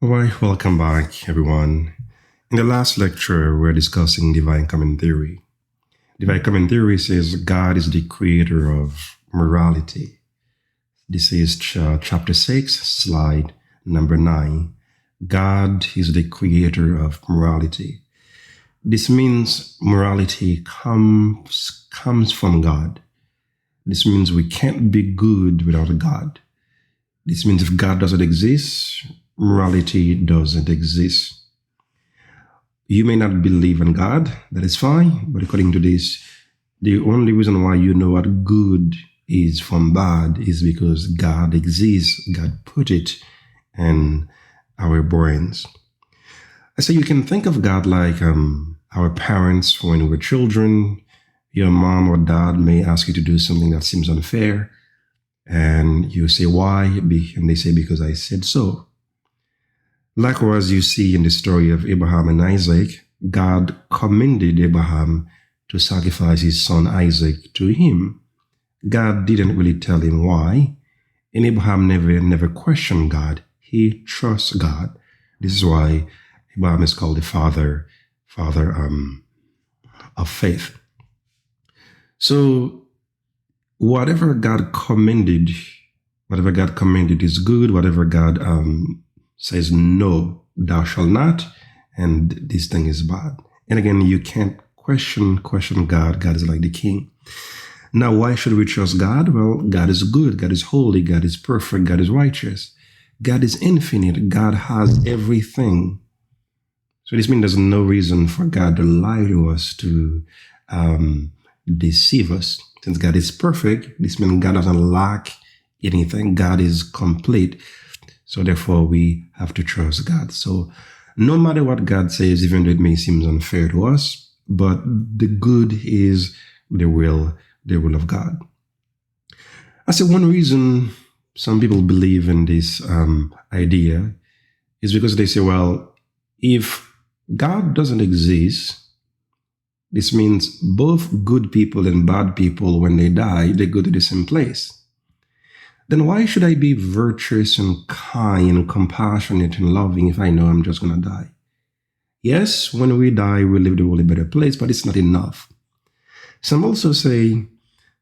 All right, welcome back, everyone. In the last lecture, we're discussing divine common theory. Divine common theory says God is the creator of morality. This is chapter 6, slide number 9. God is the creator of morality. This means morality comes from God. This means we can't be good without a God. This means if God doesn't exist, morality doesn't exist. You may not believe in God, that is fine, but according to this, the only reason why you know what good is from bad is because God exists. God put it in our brains. I say you can think of God like our parents when we were children. Your mom or dad may ask you to do something that seems unfair, and you say, why? And they say, because I said so. Likewise, you see in the story of Abraham and Isaac, God commended Abraham to sacrifice his son Isaac to him. God didn't really tell him why, and Abraham never questioned God. He trusts God. This is why Abraham is called the father of faith. So whatever God commended is good. Whatever God says, no, thou shalt not, and this thing is bad. And again, you can't question God. God is like the king. Now, why should we trust God? Well, God is good. God is holy. God is perfect. God is righteous. God is infinite. God has everything. So this means there's no reason for God to lie to us, to deceive us. Since God is perfect, this means God doesn't lack anything. God is complete. So therefore, we have to trust God. So no matter what God says, even though it may seem unfair to us, but the good is the will of God. I say one reason some people believe in this idea is because they say, well, if God doesn't exist, this means both good people and bad people, when they die, they go to the same place. Then why should I be virtuous and kind and compassionate and loving if I know I'm just going to die? Yes, when we die, we live the world a better place, but it's not enough. Some also say,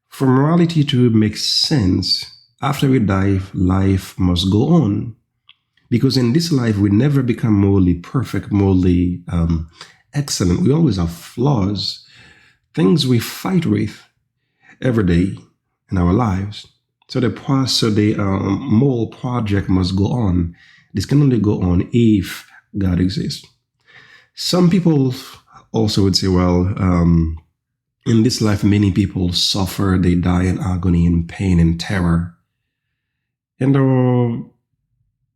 for morality to make sense, after we die, life must go on. Because in this life, we never become morally perfect, morally excellent. We always have flaws, things we fight with every day in our lives. So the moral project must go on. This can only go on if God exists. Some people also would say, well, in this life, many people suffer, they die in agony, in pain, and terror. And there are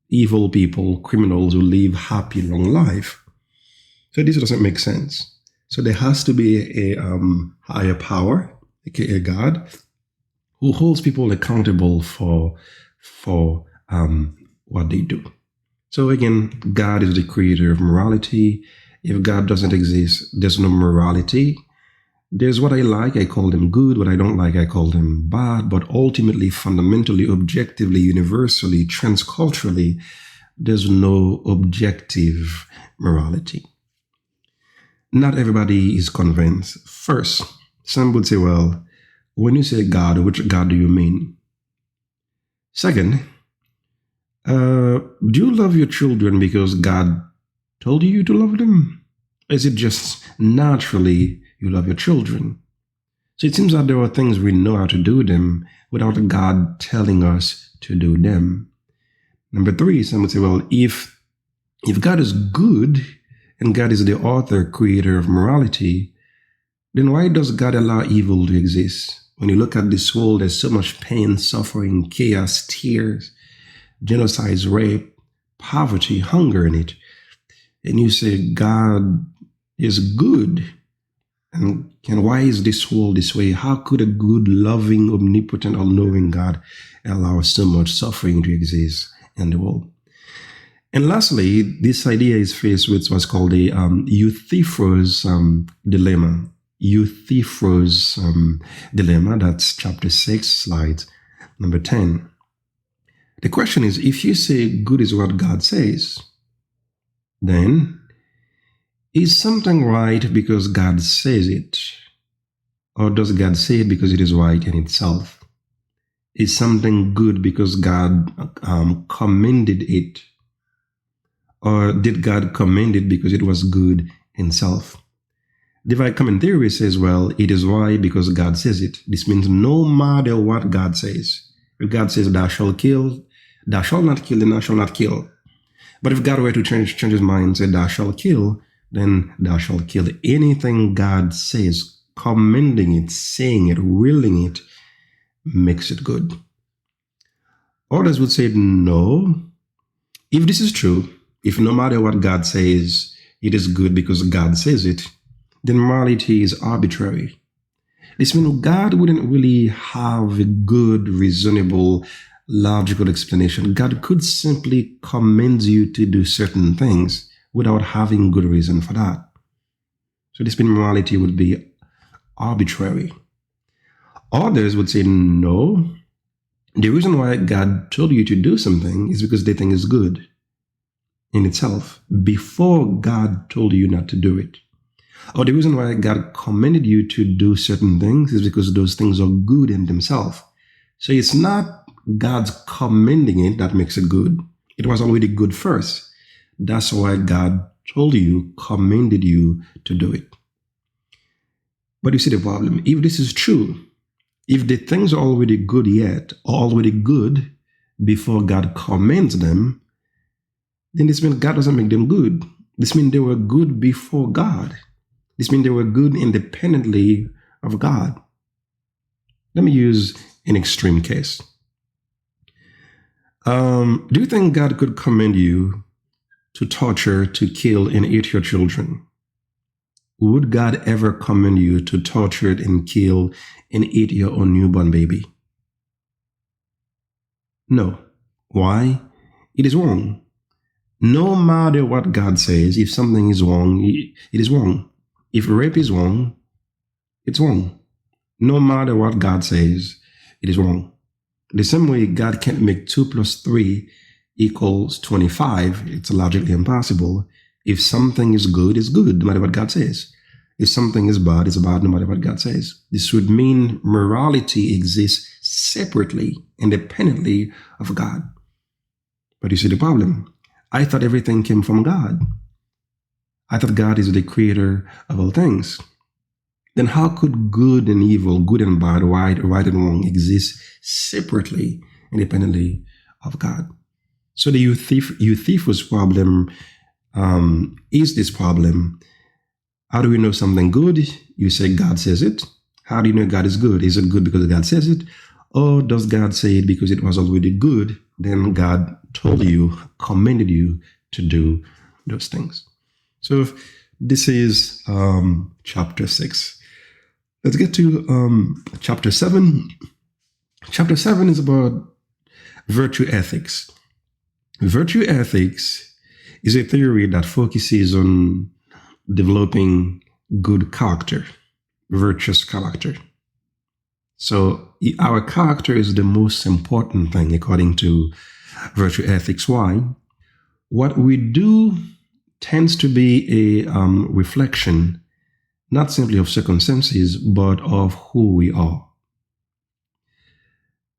evil people, criminals who live happy, long life. So this doesn't make sense. So there has to be a higher power, aka God, who holds people accountable for what they do. So again, God is the creator of morality. If God doesn't exist, there's no morality. There's what I like, I call them good. What I don't like, I call them bad. But ultimately, fundamentally, objectively, universally, transculturally, there's no objective morality. Not everybody is convinced. First, some would say, well, when you say God, which God do you mean? Second, do you love your children because God told you to love them? Or is it just naturally you love your children? So it seems that there are things we know how to do them without God telling us to do them. Number three, some would say, well, if God is good and God is the author, creator of morality, then why does God allow evil to exist? When you look at this world, there's so much pain, suffering, chaos, tears, genocide, rape, poverty, hunger in it. And you say God is good. And why is this world this way? How could a good, loving, omnipotent, all-knowing God allow so much suffering to exist in the world? And lastly, this idea is faced with what's called the Euthyphro's dilemma. Euthyphro's dilemma, that's chapter 6, slide number 10. The question is, if you say good is what God says, then is something right because God says it? Or does God say it because it is right in itself? Is something good because God commended it? Or did God commend it because it was good in self? Divine common theory says, well, it is right because God says it. This means no matter what God says. If God says, thou shalt kill, thou shalt not kill, then thou shalt not kill. But if God were to change his mind and say, thou shalt kill, then thou shalt kill. Anything God says, commending it, saying it, willing it, makes it good. Others would say, no. If this is true, if no matter what God says, it is good because God says it, then morality is arbitrary. This means God wouldn't really have a good, reasonable, logical explanation. God could simply commend you to do certain things without having good reason for that. So this means morality would be arbitrary. Others would say, no, the reason why God told you to do something is because they think it's good in itself before God told you not to do it. Or the reason why God commanded you to do certain things is because those things are good in themselves. So it's not God's commending it that makes it good. It was already good first. That's why God told you, commended you to do it. But you see the problem. If this is true, if the things are already good yet, are already good before God commends them, then this means God doesn't make them good. This means they were good before God. This means they were good independently of God. Let me use an extreme case. Do you think God could commend you to torture, to kill, and eat your children? Would God ever commend you to torture and kill and eat your own newborn baby? No. Why? It is wrong. No matter what God says, if something is wrong, it is wrong. If rape is wrong, it's wrong. No matter what God says, it is wrong. The same way God can't make 2 + 3 = 25. It's logically impossible. If something is good, it's good, no matter what God says. If something is bad, it's bad, no matter what God says. This would mean morality exists separately, independently of God. But you see the problem. I thought everything came from God. I thought God is the creator of all things. Then how could good and evil, good and bad, right and wrong exist separately, independently of God? So the Eutychus problem is this problem. How do we know something good? You say God says it. How do you know God is good? Is it good because God says it? Or does God say it because it was already good? Then God told you, commended you to do those things. So this is chapter 6. Let's get to chapter 7. Chapter 7 is about virtue ethics. Virtue ethics is a theory that focuses on developing good character, virtuous character. So our character is the most important thing according to virtue ethics. Why? What we do tends to be a reflection, not simply of circumstances, but of who we are.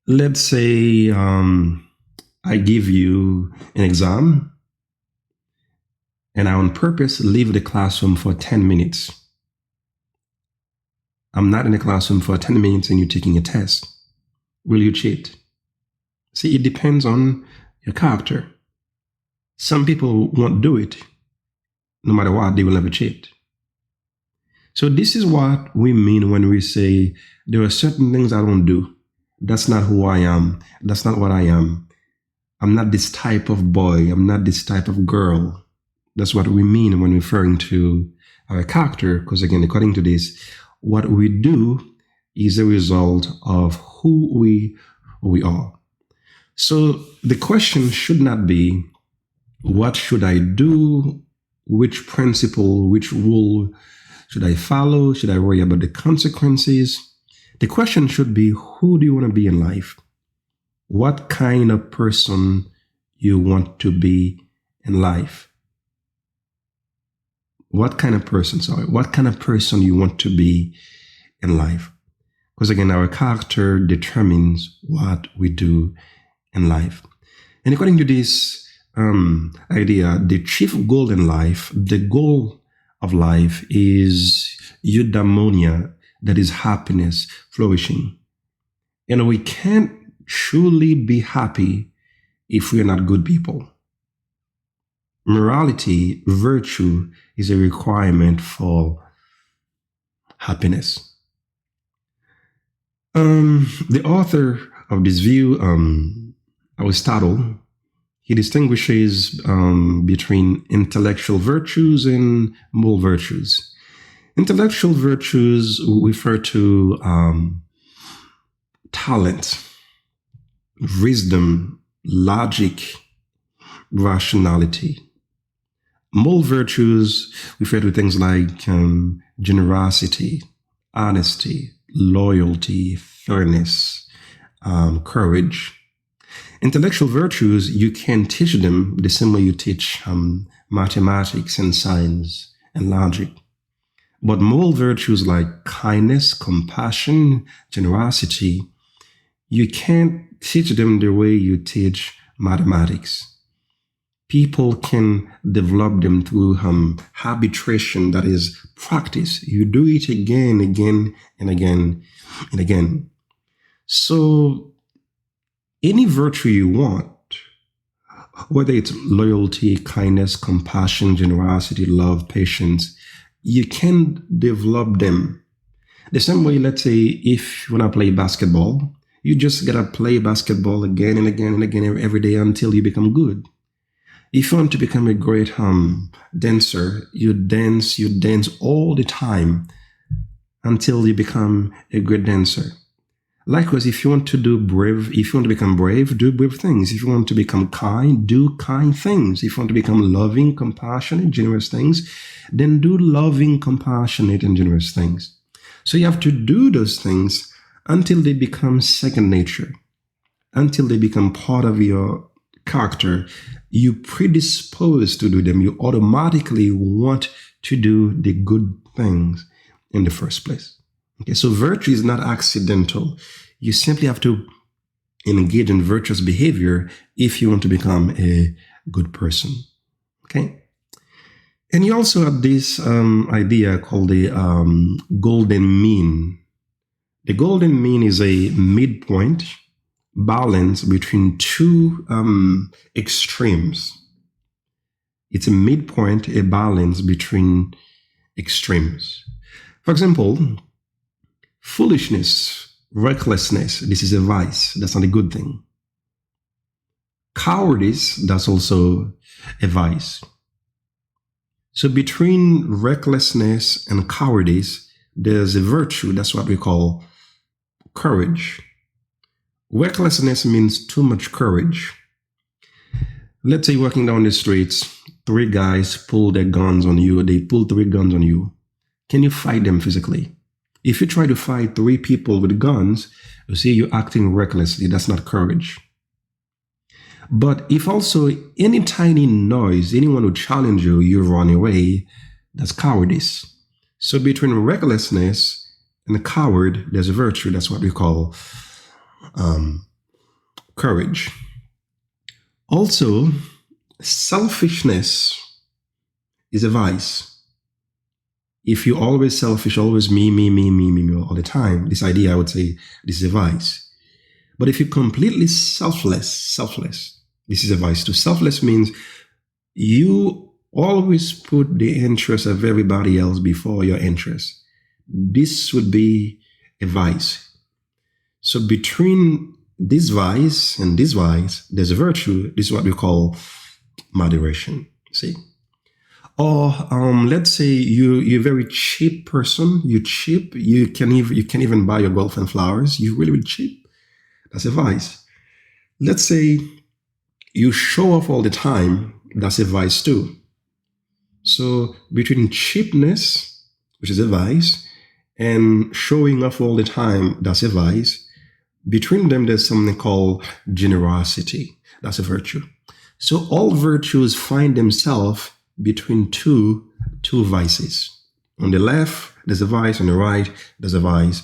Let's say I give you an exam, and I on purpose leave the classroom for 10 minutes. I'm not in the classroom for 10 minutes and you're taking a test. Will you cheat? See, it depends on your character. Some people won't do it. No matter what, they will never cheat. So this is what we mean when we say there are certain things I don't do. That's not who I am. That's not what I am. I'm not this type of boy. I'm not this type of girl. That's what we mean when referring to our character. Because again, according to this, what we do is a result of who we are. So the question should not be, what should I do? Which principle, which rule should I follow? Should I worry about the consequences? The question should be, who do you want to be in life? What kind of person you want to be in life? what kind of person, what kind of person you want to be in life. Because again, our character determines what we do in life. And according to this idea, the chief goal in life, the goal of life is eudaimonia, that is happiness, flourishing. And we can't truly be happy if we are not good people. Morality, virtue, is a requirement for happiness. The author of this view, Aristotle, he distinguishes between intellectual virtues and moral virtues. Intellectual virtues refer to talent, wisdom, logic, rationality. Moral virtues refer to things like generosity, honesty, loyalty, fairness, courage. Intellectual virtues, you can teach them the same way you teach mathematics and science and logic. But moral virtues like kindness, compassion, generosity, you can't teach them the way you teach mathematics. People can develop them through habituation, that is practice. You do it again, and again, and again. So any virtue you want, whether it's loyalty, kindness, compassion, generosity, love, patience, you can develop them. The same way, let's say, if you want to play basketball, you just got to play basketball again and again and again every day until you become good. If you want to become a great dancer, you dance all the time until you become a great dancer. Likewise, if you want to become brave, do brave things. If you want to become kind, do kind things. If you want to become loving, compassionate, generous things, then do loving, compassionate, and generous things. So you have to do those things until they become second nature, until they become part of your character. You predispose to do them. You automatically want to do the good things in the first place. Okay, so virtue is not accidental. You simply have to engage in virtuous behavior if you want to become a good person. Okay? And you also have this idea called the golden mean. The golden mean is a midpoint balance between two extremes. It's a midpoint, a balance between extremes. For example, foolishness, recklessness, this is a vice. That's not a good thing. Cowardice, that's also a vice. So between recklessness and cowardice, there's a virtue. That's what we call courage. Recklessness means too much courage. Let's say walking down the streets, 3 guys pull their guns on you. They pull 3 guns on you. Can you fight them physically? If you try to fight 3 people with guns, you see you're acting recklessly. That's not courage. But if also any tiny noise, anyone who challenge you, you run away, that's cowardice. So between recklessness and a coward, there's a virtue. That's what we call courage. Also, selfishness is a vice. If you're always selfish, always me all the time, this idea, I would say, this is a vice. But if you're completely selfless, this is a vice too. Selfless means you always put the interest of everybody else before your interest. This would be a vice. So between this vice and this vice, there's a virtue. This is what we call moderation. See? Or let's say you're a very cheap person. You're cheap. You can even buy your girlfriend flowers. You're really cheap. That's a vice. Let's say you show off all the time. That's a vice too. So between cheapness, which is a vice, and showing off all the time, that's a vice. Between them, there's something called generosity. That's a virtue. So all virtues find themselves between two two vices. On the left, there's a vice. On the right, there's a vice.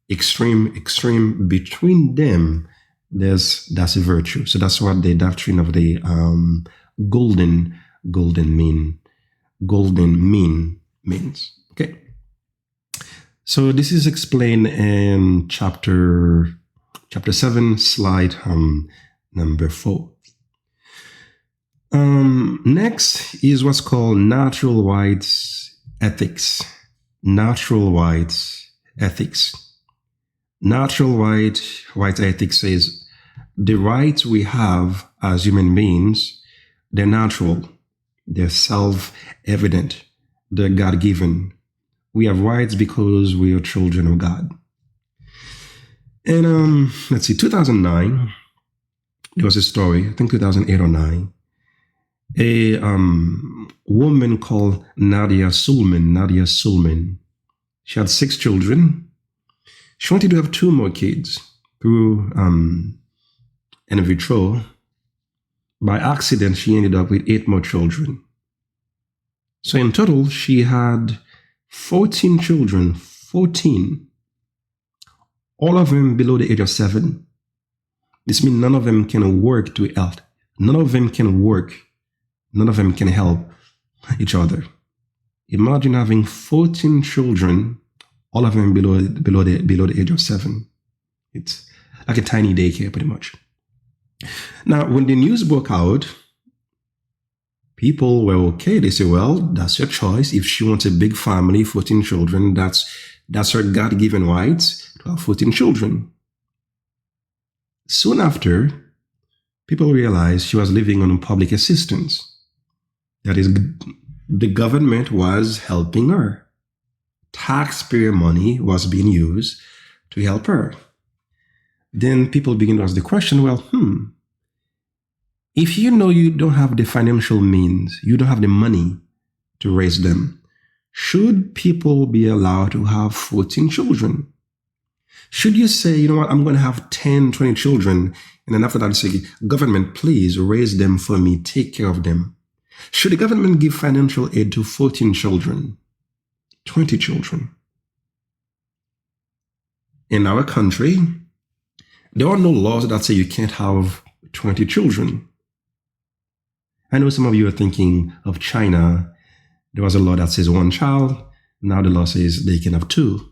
Extreme. Between them, that's a virtue. So that's what the doctrine of the golden mean means. Okay. So this is explained in chapter 7, slide number 4. Next is what's called natural rights ethics. Natural rights ethics says the rights we have as human beings, they're natural, they're self-evident, they're God-given. We have rights because we are children of God. And let's see, 2009, there was a story, I think 2008 or 9. A woman called Nadia Sulman. She had 6 children. She wanted to have 2 more kids through in vitro. By accident, she ended up with 8 more children. So in total, she had 14 children, 14. All of them below the age of 7. This means none of them can work to help. None of them can work. None of them can help each other. Imagine having 14 children, all of them below the age of 7. It's like a tiny daycare, pretty much. Now, when the news broke out, people were okay. They say, well, that's your choice. If she wants a big family, 14 children, that's her God-given rights to have 14 children. Soon after, people realized she was living on public assistance. That is, the government was helping her. Taxpayer money was being used to help her. Then people begin to ask the question, well, if you know you don't have the financial means, you don't have the money to raise them, should people be allowed to have 14 children? Should you say, you know what, I'm going to have 10, 20 children, and then after that, say, government, please raise them for me, take care of them? Should the government give financial aid to 14 children, 20 children? In our country, there are no laws that say you can't have 20 children. I know some of you are thinking of China. There was a law that says 1 child. Now the law says they can have 2.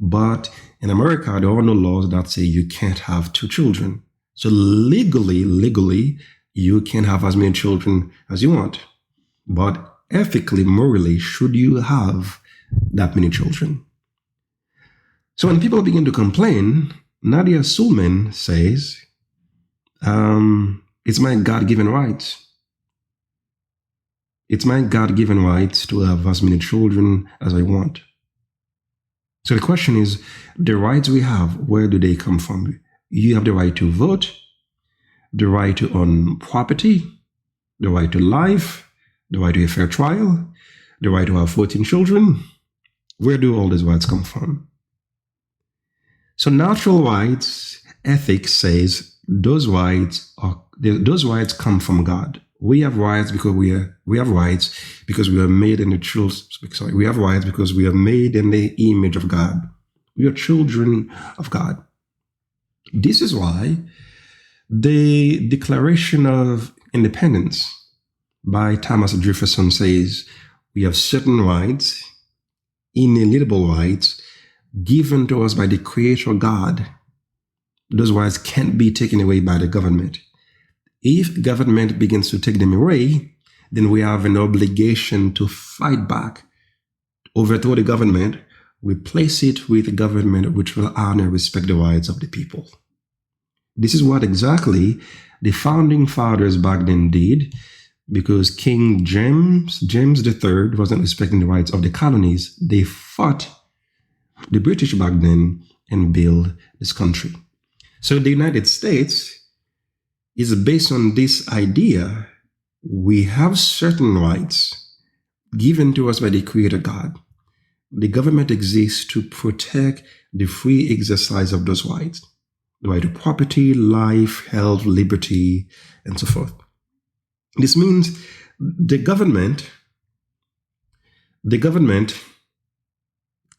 But in America, there are no laws that say you can't have 2 children. So legally, you can have as many children as you want. But ethically, morally, should you have that many children? So when people begin to complain, Nadia Sulman says, it's my God-given right. It's my God-given right to have as many children as I want. So the question is, the rights we have, where do they come from? You have the right to vote, the right to own property, the right to life, the right to a fair trial, the right to have 14 children. Where do all these rights come from? So natural rights ethics says those rights come from God. We have rights because we have rights because we are made in the we have rights because we are made in the image of God. We are children of God. This is why the Declaration of Independence by Thomas Jefferson says we have certain rights, inalienable rights, given to us by the Creator God. Those rights can't be taken away by the government. If government begins to take them away, then we have an obligation to fight back, overthrow the government, replace it with a government which will honor and respect the rights of the people. This is what exactly the founding fathers back then did, because King James III wasn't respecting the rights of the colonies. They fought the British back then and built this country. So the United States is based on this idea. We have certain rights given to us by the Creator God. The government exists to protect the free exercise of those rights. The right to property, life, health, liberty, and so forth. This means the government The government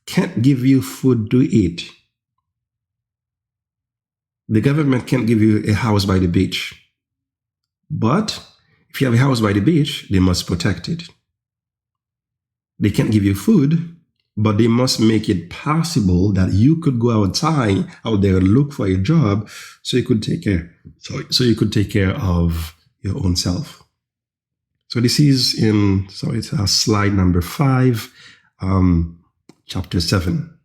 can't give you food to eat. The government can't give you a house by the beach. But if you have a house by the beach, they must protect it. They can't give you food, but they must make it possible that you could go outside out there and look for a job so you could take care. So you could take care of your own self. So this is it's slide number 5, chapter 7.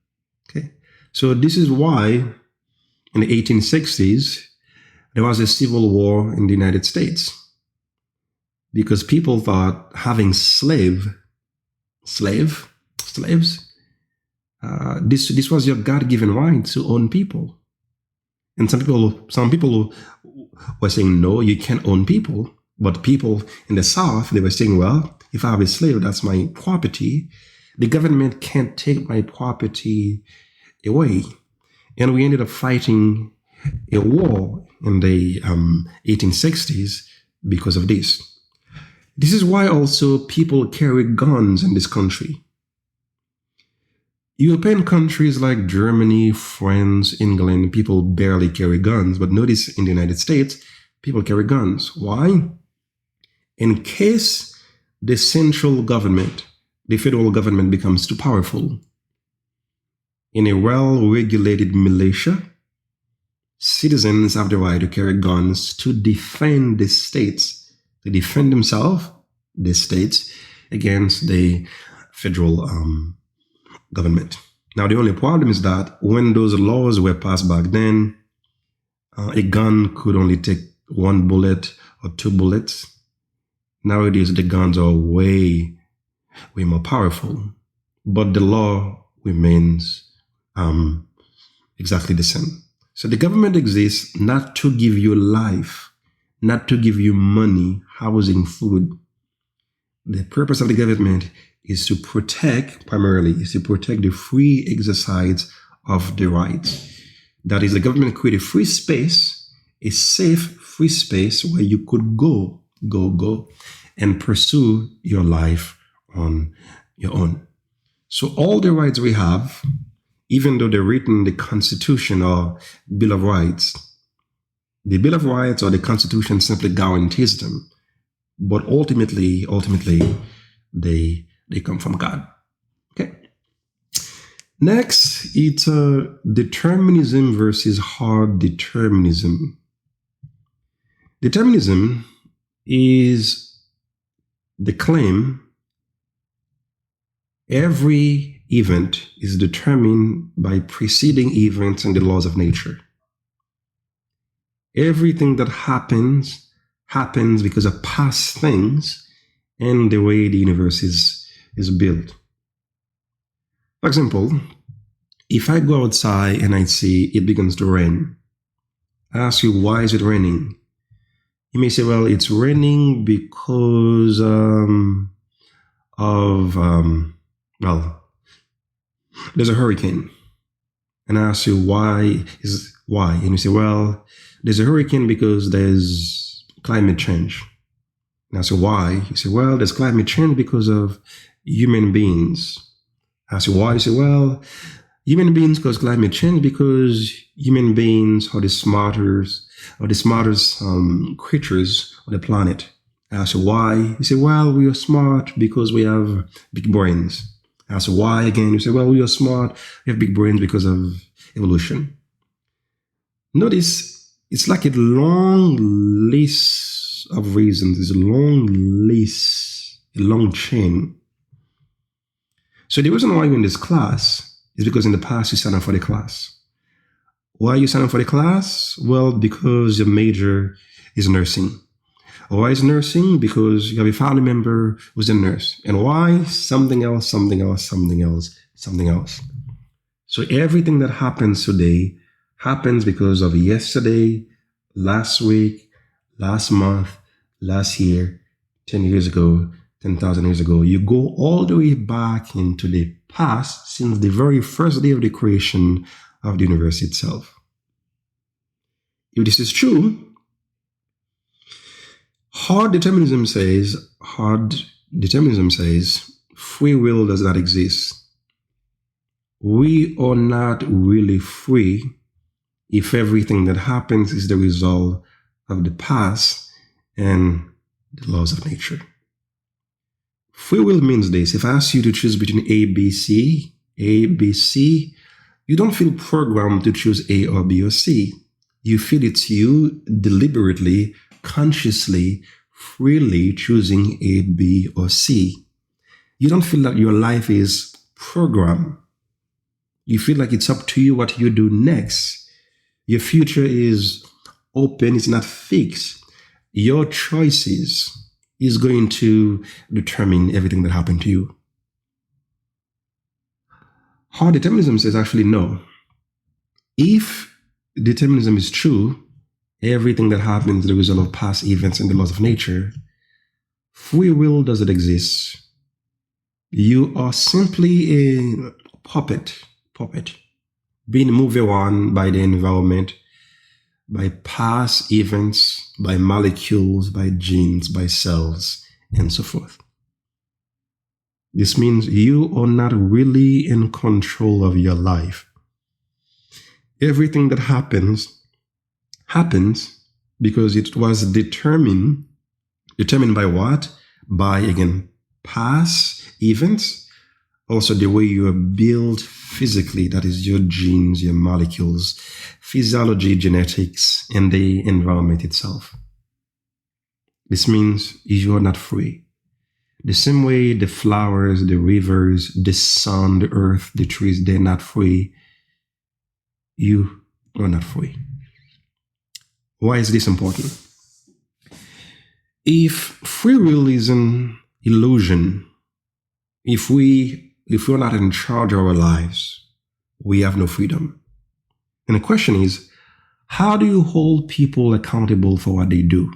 Okay. So this is why in the 1860s, there was a civil war in the United States, because people thought having slaves, this was your God-given right to own people. And some people were saying, no, you can't own people. But people in the South, they were saying, well, if I have a slave, that's my property. The government can't take my property away. And we ended up fighting a war in the 1860s because of this. This is why also people carry guns in this country. European countries like Germany, France, England, people barely carry guns. But notice in the United States, people carry guns. Why? In case the central government, the federal government, becomes too powerful, in a well-regulated militia, citizens have the right to carry guns to defend the states, to defend themselves, the states, against the federal government. Now, the only problem is that when those laws were passed back then, a gun could only take 1 bullet or 2 bullets. Nowadays, the guns are way more powerful, but the law remains exactly the same. So the government exists not to give you life, not to give you money, housing, food. The purpose of the government is to protect, primarily, is to protect the free exercise of the rights. That is, the government create a free space, a safe free space where you could go and pursue your life on your own. So all the rights we have, even though they're written in the Constitution or Bill of Rights, the Bill of Rights or the Constitution simply guarantees them. But ultimately, they come from God. Okay. Next, it's determinism versus hard determinism. Determinism is the claim every event is determined by preceding events and the laws of nature. Everything that happens because of past things and the way the universe is built. For example, if I go outside and I see it begins to rain, I ask you, why is it raining? You may say, well, it's raining because there's a hurricane. And I ask you, why? And you say, well, there's a hurricane because there's climate change. And I say, why? You say, well, there's climate change because of human beings. I say, why? You say, well, human beings cause climate change because human beings are the smartest creatures on the planet. I say, why? You say, well, we are smart because we have big brains. I say, why again? You say, well, we are smart, we have big brains because of evolution. Notice, it's like a long list of reasons. It's a long list, a long chain. So the reason why you're in this class is because in the past you signed up for the class. Why you signed up for the class? Well, because your major is nursing. Why is nursing? Because you have a family member who's a nurse. And why? Something else. So everything that happens today happens because of yesterday, last week, last month, last year, 10 years ago, 10,000 years ago. You go all the way back into the past since the very first day of the creation of the universe itself. If this is true, hard determinism says free will does not exist. We are not really free if everything that happens is the result of the past and the laws of nature. Free will means this. If I ask you to choose between A, B, C, you don't feel programmed to choose A or B or C. You feel it's you deliberately, consciously, freely choosing A, B, or C. You don't feel that your life is programmed. You feel like it's up to you what you do next. Your future is open, it's not fixed. Your choices is going to determine everything that happened to you. Hard determinism says actually no. If determinism is true, everything that happens is the result of past events and the laws of nature, free will doesn't exist. You are simply a puppet, being moved around by the environment, by past events, by molecules, by genes, by cells, and so forth. This means you are not really in control of your life. Everything that happens because it was determined by what? By, again, past events, also the way you are built physically, that is your genes, your molecules, physiology, genetics, and the environment itself. This means you are not free. The same way the flowers, the rivers, the sun, the earth, the trees, they're not free. You are not free. Why is this important? If free will is an illusion, if we're not in charge of our lives, we have no freedom. And the question is, how do you hold people accountable for what they do?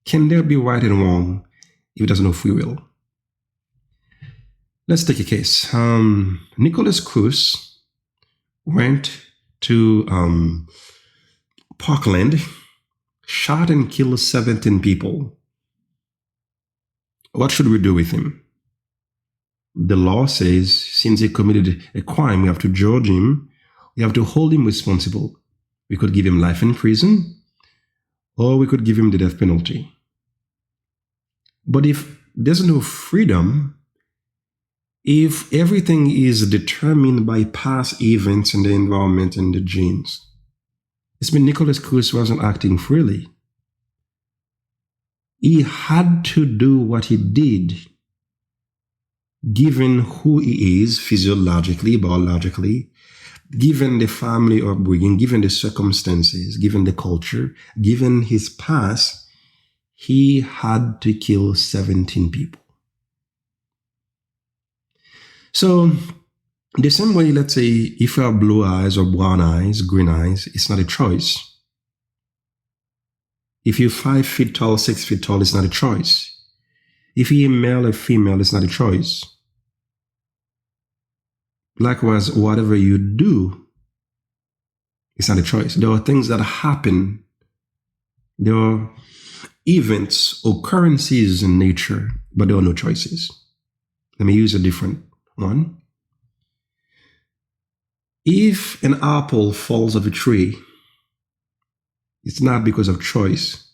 Can there be right and wrong if there's no free will? Let's take a case. Nicholas Cruz went to Parkland, shot and killed 17 people. What should we do with him? The law says, since he committed a crime, we have to judge him, we have to hold him responsible. We could give him life in prison, or we could give him the death penalty. But if there's no freedom, if everything is determined by past events in the environment and the genes, it's mean Nicholas Cruz wasn't acting freely. He had to do what he did, given who he is physiologically, biologically, given the family upbringing, given the circumstances, given the culture, given his past, he had to kill 17 people. So, the same way, let's say, if you have blue eyes or brown eyes, green eyes, it's not a choice. If you're 5 feet tall, 6 feet tall, it's not a choice. If you're a male or female, it's not a choice. Likewise, whatever you do, it's not a choice. There are things that happen. There are events, occurrences in nature, but there are no choices. Let me use a different one. If an apple falls off a tree, it's not because of choice.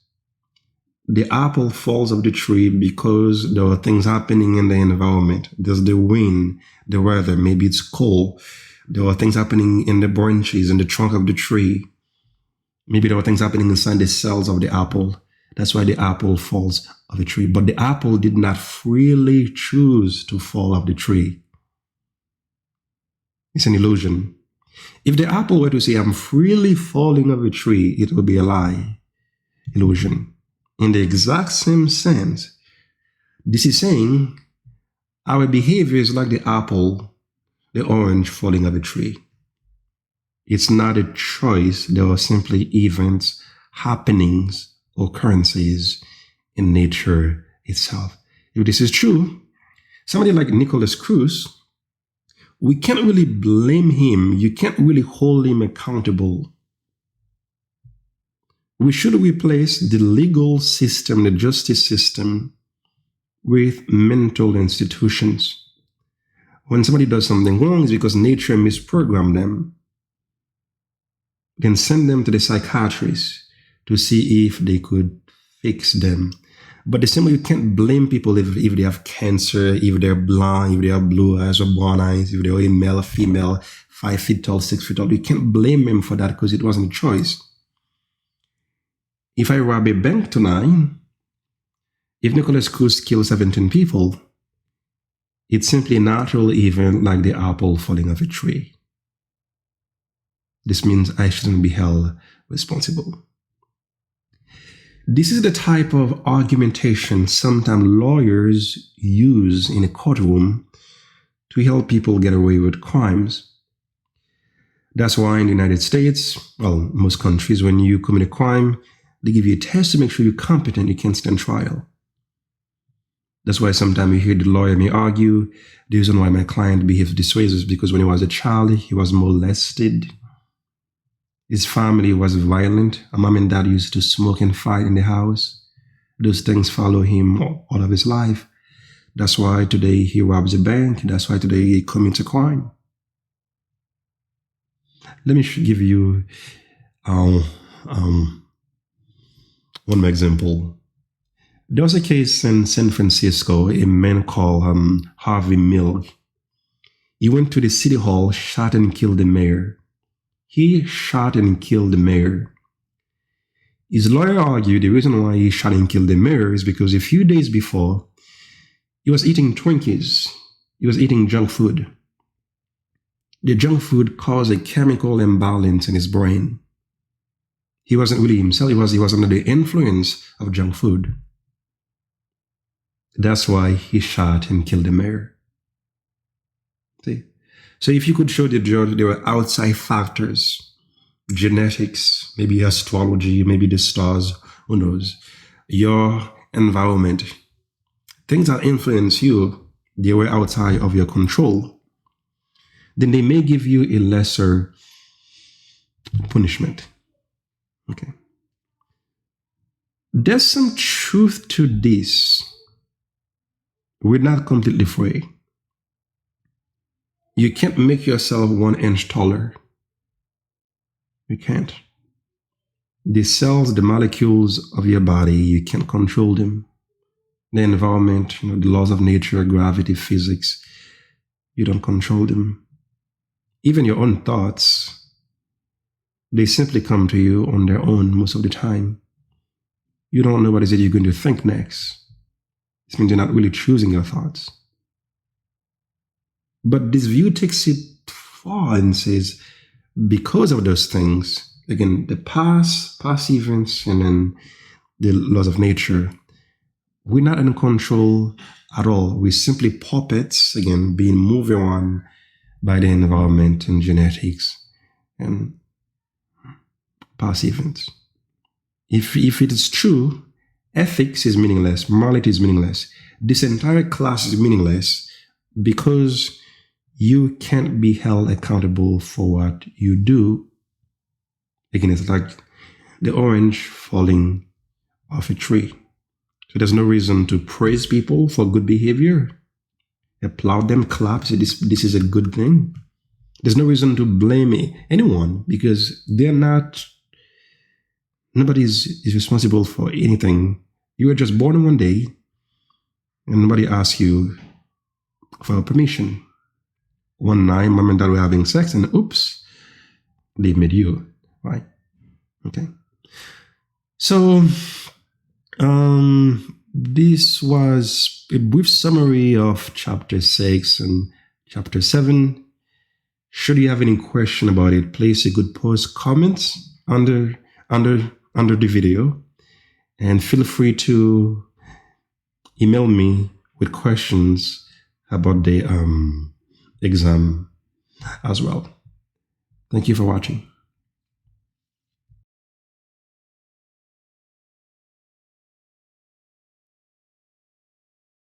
The apple falls off the tree because there are things happening in the environment. There's the wind, the weather, maybe it's cold. There are things happening in the branches, in the trunk of the tree. Maybe there are things happening inside the cells of the apple. That's why the apple falls off the tree. But the apple did not freely choose to fall off the tree. It's an illusion. If the apple were to say, I'm freely falling off a tree, it would be a lie, illusion. In the exact same sense, this is saying our behavior is like the apple, the orange falling off a tree. It's not a choice. There are simply events, happenings, occurrences in nature itself. If this is true, somebody like Nicholas Cruz, we can't really blame him. You can't really hold him accountable. We should replace the legal system, the justice system, with mental institutions. When somebody does something wrong, it's because nature misprogrammed them. You can send them to the psychiatrist to see if they could fix them. But the same way, you can't blame people if they have cancer, if they're blind, if they have blue eyes or brown eyes, if they're a male or female, 5 feet tall, 6 feet tall. You can't blame them for that because it wasn't a choice. If I rob a bank tonight, if Nicholas Cruz killed 17 people, it's simply a natural event like the apple falling off a tree. This means I shouldn't be held responsible. This is the type of argumentation sometimes lawyers use in a courtroom to help people get away with crimes. That's why in the United States, well, most countries, when you commit a crime, they give you a test to make sure you're competent, you can stand trial. That's why sometimes you hear the lawyer may argue, the reason why my client behaves this way is because when he was a child, he was molested. His family was violent. Mom and dad used to smoke and fight in the house. Those things follow him all of his life. That's why today he robs a bank. That's why today he commits a crime. Let me give you one more example. There was a case in San Francisco, a man called Harvey Milk. He went to the city hall, shot and killed the mayor. He shot and killed the mayor. His lawyer argued the reason why he shot and killed the mayor is because a few days before, he was eating Twinkies. He was eating junk food. The junk food caused a chemical imbalance in his brain. He wasn't really himself. He was under the influence of junk food. That's why he shot and killed the mayor. See? So if you could show the judge there were outside factors, genetics, maybe astrology, maybe the stars, who knows, your environment, things that influence you, they were outside of your control, then they may give you a lesser punishment. Okay. There's some truth to this. We're not completely free. You can't make yourself 1 inch taller. You can't. The cells, the molecules of your body, you can't control them. The environment, the laws of nature, gravity, physics, you don't control them. Even your own thoughts, they simply come to you on their own most of the time. You don't know what is it you're going to think next. This means you're not really choosing your thoughts. But this view takes it far and says, because of those things, again, the past events, and then the laws of nature, we're not in control at all. We're simply puppets, again, being moved on by the environment and genetics and past events. If it is true, ethics is meaningless, morality is meaningless. This entire class is meaningless because you can't be held accountable for what you do. Again, it's like the orange falling off a tree. So there's no reason to praise people for good behavior, applaud them, clap, say this is a good thing. There's no reason to blame anyone because nobody is responsible for anything. You were just born one day and nobody asked you for permission. One night, mom and dad were having sex and oops, they made you, right? Okay. So, this was a brief summary of chapter 6 and chapter 7. Should you have any question about it, please you could post comments under the video, and feel free to email me with questions about the exam as well. Thank you for watching.